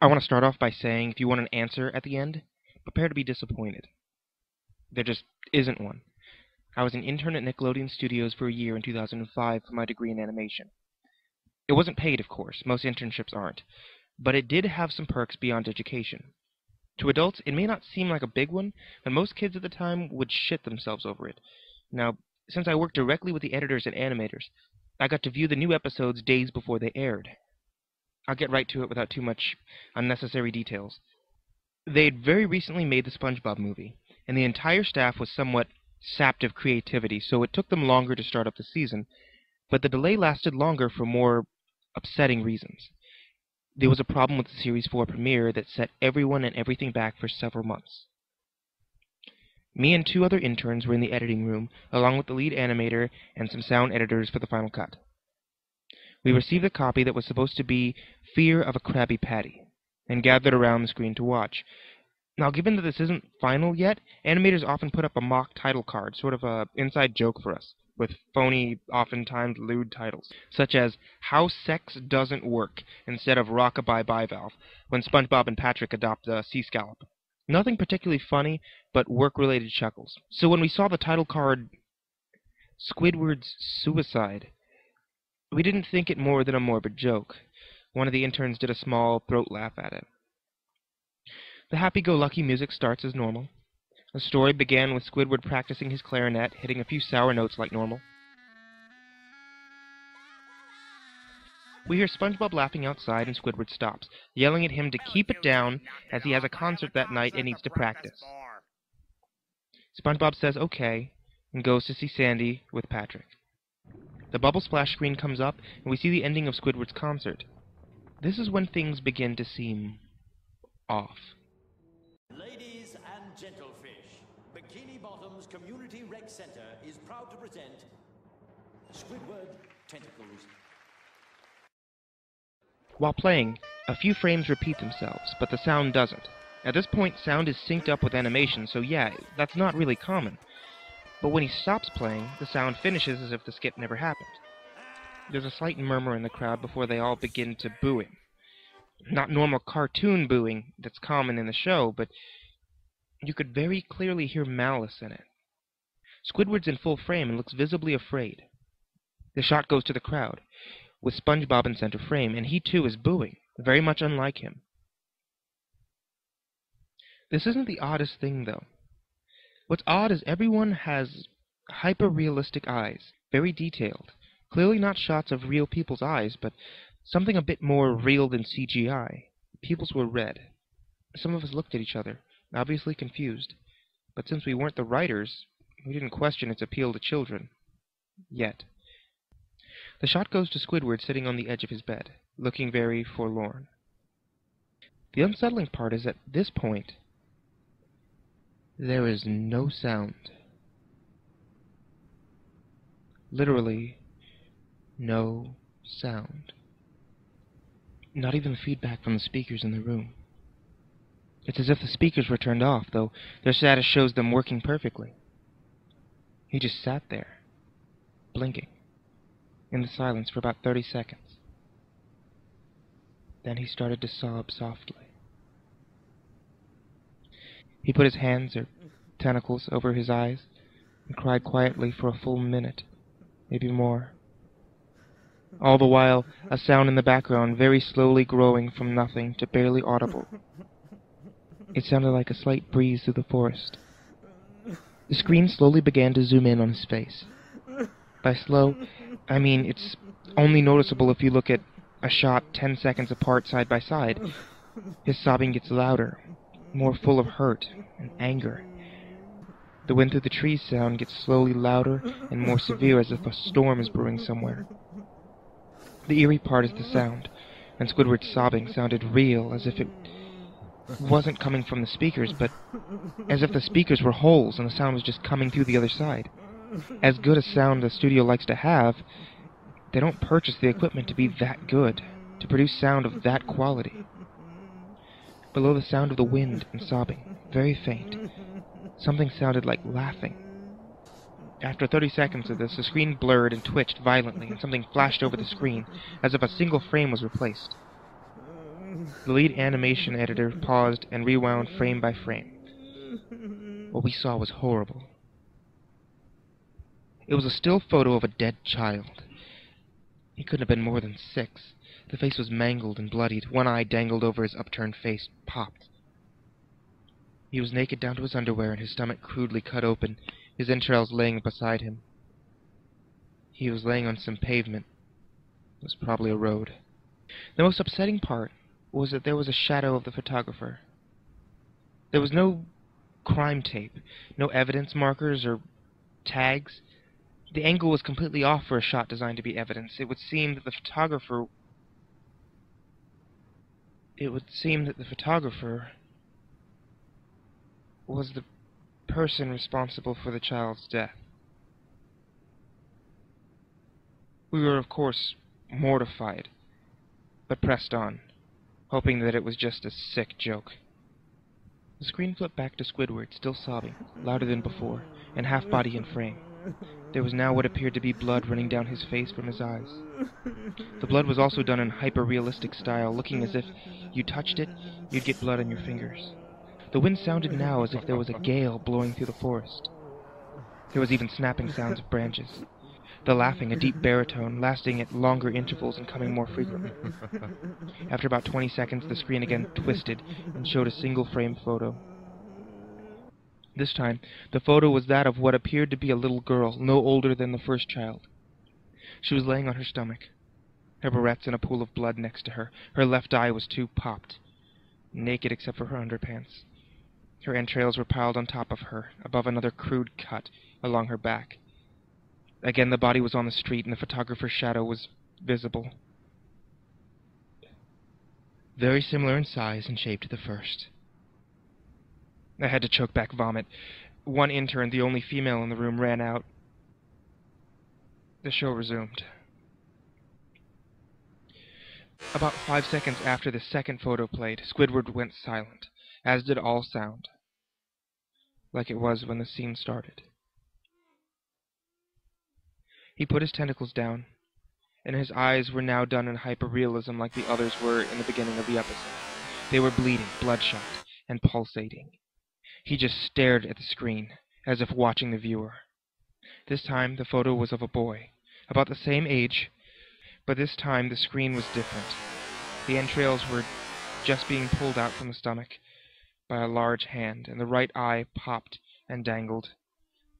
I want to start off by saying if you want an answer at the end, prepare to be disappointed. There just isn't one. I was an intern at Nickelodeon Studios for a year in 2005 for my degree in animation. It wasn't paid, of course. Most internships aren't. But it did have some perks beyond education. To adults, it may not seem like a big one, but most kids at the time would shit themselves over it. Now, since I worked directly with the editors and animators, I got to view the new episodes days before they aired. I'll get right to it without too much unnecessary details. They had very recently made the SpongeBob movie, and the entire staff was somewhat sapped of creativity, so it took them longer to start up the season, but the delay lasted longer for more upsetting reasons. There was a problem with the Series 4 premiere that set everyone and everything back for several months. Me and 2 other interns were in the editing room, along with the lead animator and some sound editors for the final cut. We received a copy that was supposed to be Fear of a Krabby Patty, and gathered around the screen to watch. Now, given that this isn't final yet, animators often put up a mock title card, sort of a inside joke for us, with phony, oftentimes lewd titles, such as How Sex Doesn't Work, instead of Rockabye Bivalve, when SpongeBob and Patrick adopt a sea scallop. Nothing particularly funny, but work-related chuckles. So when we saw the title card, Squidward's Suicide, we didn't think it more than a morbid joke. One of the interns did a small throat laugh at it. The happy-go-lucky music starts as normal. The story began with Squidward practicing his clarinet, hitting a few sour notes like normal. We hear SpongeBob laughing outside, and Squidward stops, yelling at him to keep it down, as he has a concert that night and needs to practice. SpongeBob says okay, and goes to see Sandy with Patrick. The Bubble Splash screen comes up, and we see the ending of Squidward's concert. This is when things begin to seem off. Ladies and gentlefish, Bikini Bottom's Community Rec Center is proud to present Squidward Tentacles. While playing, a few frames repeat themselves, but the sound doesn't. At this point, sound is synced up with animation, so yeah, that's not really common. But when he stops playing, the sound finishes as if the skit never happened. There's a slight murmur in the crowd before they all begin to boo him. Not normal cartoon booing that's common in the show, but you could very clearly hear malice in it. Squidward's in full frame and looks visibly afraid. The shot goes to the crowd, with SpongeBob in center frame, and he too is booing, very much unlike him. This isn't the oddest thing, though. What's odd is everyone has hyper-realistic eyes, very detailed. Clearly not shots of real people's eyes, but something a bit more real than CGI. Pupils were red. Some of us looked at each other, obviously confused. But since we weren't the writers, we didn't question its appeal to children. Yet. The shot goes to Squidward sitting on the edge of his bed, looking very forlorn. The unsettling part is at this point, there is no sound. Literally, no sound. Not even feedback from the speakers in the room. It's as if the speakers were turned off, though their status shows them working perfectly. He just sat there, blinking, in the silence for about 30 seconds. Then he started to sob softly. He put his hands or tentacles over his eyes and cried quietly for a full minute, maybe more. All the while, a sound in the background very slowly growing from nothing to barely audible. It sounded like a slight breeze through the forest. The screen slowly began to zoom in on his face. By slow, I mean it's only noticeable if you look at a shot 10 seconds apart side by side. His sobbing gets louder, more full of hurt and anger. The wind through the trees sound gets slowly louder and more severe, as if a storm is brewing somewhere. The eerie part is the sound, and Squidward's sobbing sounded real, as if it wasn't coming from the speakers, but as if the speakers were holes and the sound was just coming through the other side. As good a sound the studio likes to have, they don't purchase the equipment to be that good, to produce sound of that quality. Below the sound of the wind and sobbing, very faint, something sounded like laughing. After 30 seconds of this, the screen blurred and twitched violently, and something flashed over the screen, as if a single frame was replaced. The lead animation editor paused and rewound frame by frame. What we saw was horrible. It was a still photo of a dead child. He couldn't have been more than 6. The face was mangled and bloodied. One eye dangled over his upturned face, popped. He was naked down to his underwear and his stomach crudely cut open, his entrails laying beside him. He was laying on some pavement. It was probably a road. The most upsetting part was that there was a shadow of the photographer. There was no crime tape, no evidence markers or tags. The angle was completely off for a shot designed to be evidence. It would seem that the photographer was the person responsible for the child's death. We were, of course, mortified, but pressed on, hoping that it was just a sick joke. The screen flipped back to Squidward, still sobbing, louder than before, and half body in frame. There was now what appeared to be blood running down his face from his eyes. The blood was also done in hyper-realistic style, looking as if you touched it, you'd get blood on your fingers. The wind sounded now as if there was a gale blowing through the forest. There was even snapping sounds of branches. The laughing, a deep baritone, lasting at longer intervals and coming more frequently. After about 20 seconds, the screen again twisted and showed a single-frame photo. This time, the photo was that of what appeared to be a little girl, no older than the first child. She was laying on her stomach, her barrettes in a pool of blood next to her. Her left eye was too popped, naked except for her underpants. Her entrails were piled on top of her, above another crude cut along her back. Again, the body was on the street, and the photographer's shadow was visible. Very similar in size and shape to the first. I had to choke back vomit. One intern, the only female in the room, ran out. The show resumed. About 5 seconds after the second photo played, Squidward went silent, as did all sound, like it was when the scene started. He put his tentacles down, and his eyes were now done in hyper-realism like the others were in the beginning of the episode. They were bleeding, bloodshot, and pulsating. He just stared at the screen, as if watching the viewer. This time, the photo was of a boy, about the same age, but this time the screen was different. The entrails were just being pulled out from the stomach by a large hand, and the right eye popped and dangled,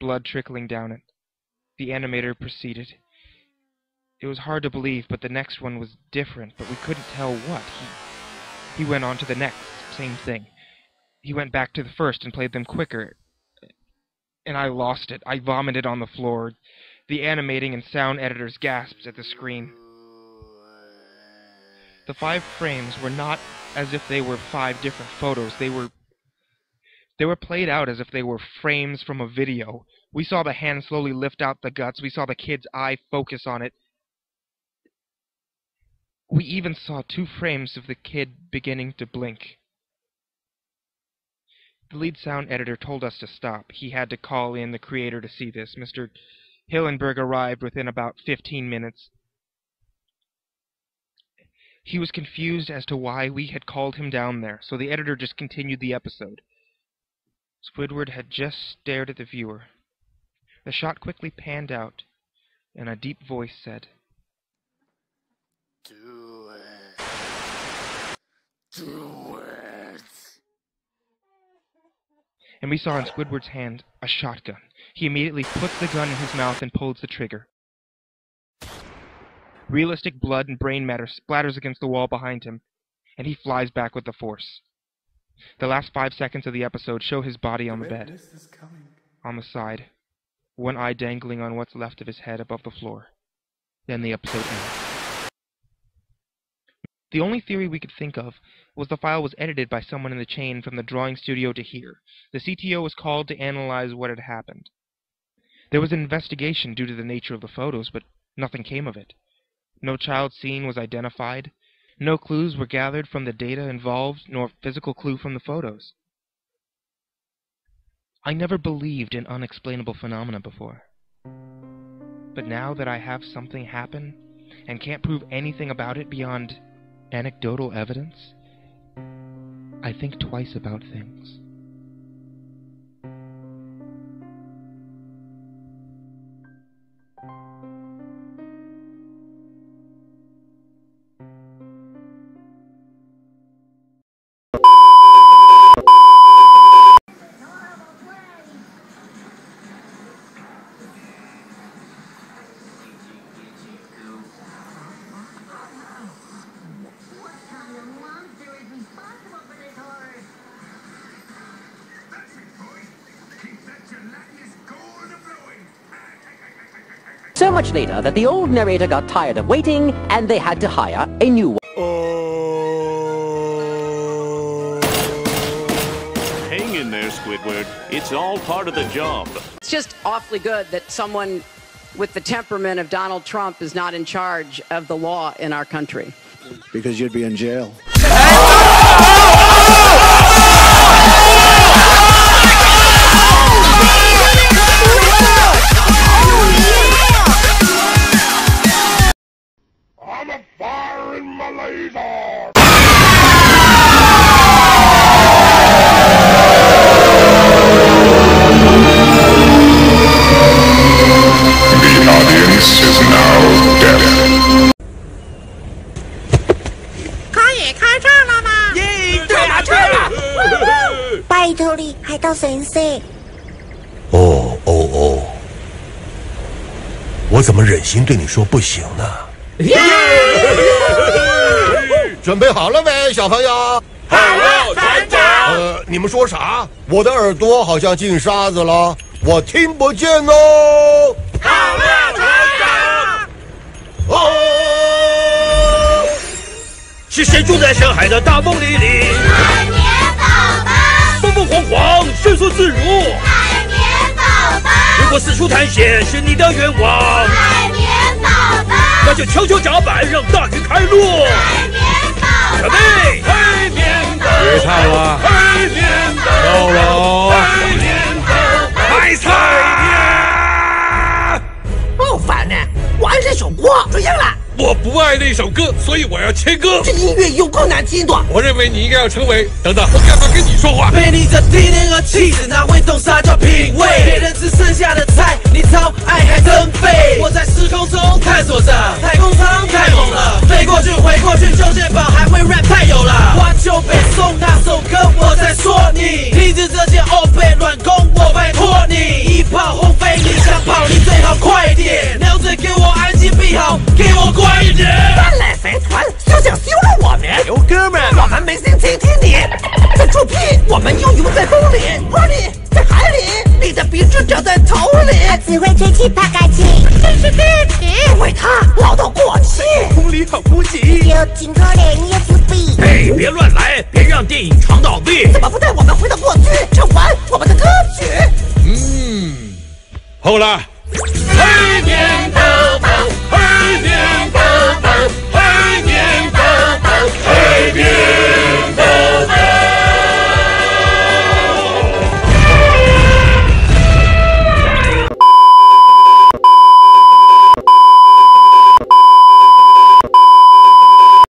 blood trickling down it. The animator proceeded. It was hard to believe, but the next one was different, but we couldn't tell what. He went on to the next, same thing. He went back to the first and played them quicker, and I lost it. I vomited on the floor. The animating and sound editors gasped at the screen. The 5 frames were not as if they were 5 different photos. They were played out as if they were frames from a video. We saw the hand slowly lift out the guts. We saw the kid's eye focus on it. We even saw 2 frames of the kid beginning to blink. The lead sound editor told us to stop. He had to call in the creator to see this. Mr. Hillenberg arrived within about 15 minutes. He was confused as to why we had called him down there, so the editor just continued the episode. Squidward had just stared at the viewer. The shot quickly panned out, and a deep voice said, "Do it. Do it." And we saw in Squidward's hand a shotgun. He immediately puts the gun in his mouth and pulls the trigger. Realistic blood and brain matter splatters against the wall behind him, and he flies back with the force. The last 5 seconds of the episode show his body on the bed, on the side, one eye dangling on what's left of his head above the floor. Then the episode ends. The only theory we could think of was the file was edited by someone in the chain from the drawing studio to here. The CTO was called to analyze what had happened. There was an investigation due to the nature of the photos, but nothing came of it. No child scene was identified. No clues were gathered from the data involved, nor physical clue from the photos. I never believed in unexplainable phenomena before. But now that I have something happen, and can't prove anything about it beyond anecdotal evidence, I think twice about things. So much later that the old narrator got tired of waiting and they had to hire a new one. Hang in there, Squidward. It's all part of the job. It's just awfully good that someone with the temperament of Donald Trump is not in charge of the law in our country. Because you'd be in jail. I'm a fire in my laser! The audience is now deaf. 可以开战了吗？耶，对了对了！拜托你，海盗先生。哦，我怎么忍心对你说不行呢？准备好了没，小朋友？好了，团长。你们说啥？我的耳朵好像进沙子了，我听不见哦。好了，团长。哦，是谁住在深海的大梦里？海绵宝宝，风风火火，顺顺自如。海绵宝宝，如果四处探险是你的愿望，海绵宝宝，那就敲敲甲板，让大鱼开路。海绵宝宝，准备，海绵宝宝，别唱了，海绵宝宝，够了，海绵宝宝，开菜呀！好烦呢，我爱这首歌，这样了。我不爱那首歌，所以我要切歌。这音乐有够难听的。我认为你应该要成为……等等，我干嘛跟你说话？被你的体贴和气质，哪会懂啥叫品味？别人只剩下的菜，你超爱还真背。我在时空中探索着，太空舱太猛了，飞过去回过去，周杰宝还会 rap 太有了。花就北宋那首歌，我在说你，停止这些欧北乱攻，我拜托你，一炮轰飞你，想跑你最好快点，留着给我安静闭好，给我乖一点。搬来肥团就想羞辱我们，有哥们，我们没心情听你在臭屁，我们游泳在风里 ，party 在海里，你的鼻子长在头里，他只会吹气啪嘎气，真是第一题，因为他老到过气，空里好孤寂，又金可怜又自闭。嘿，别乱来，别让电影床倒闭。怎么不带我们回到过去，唱完我们的歌曲？好了。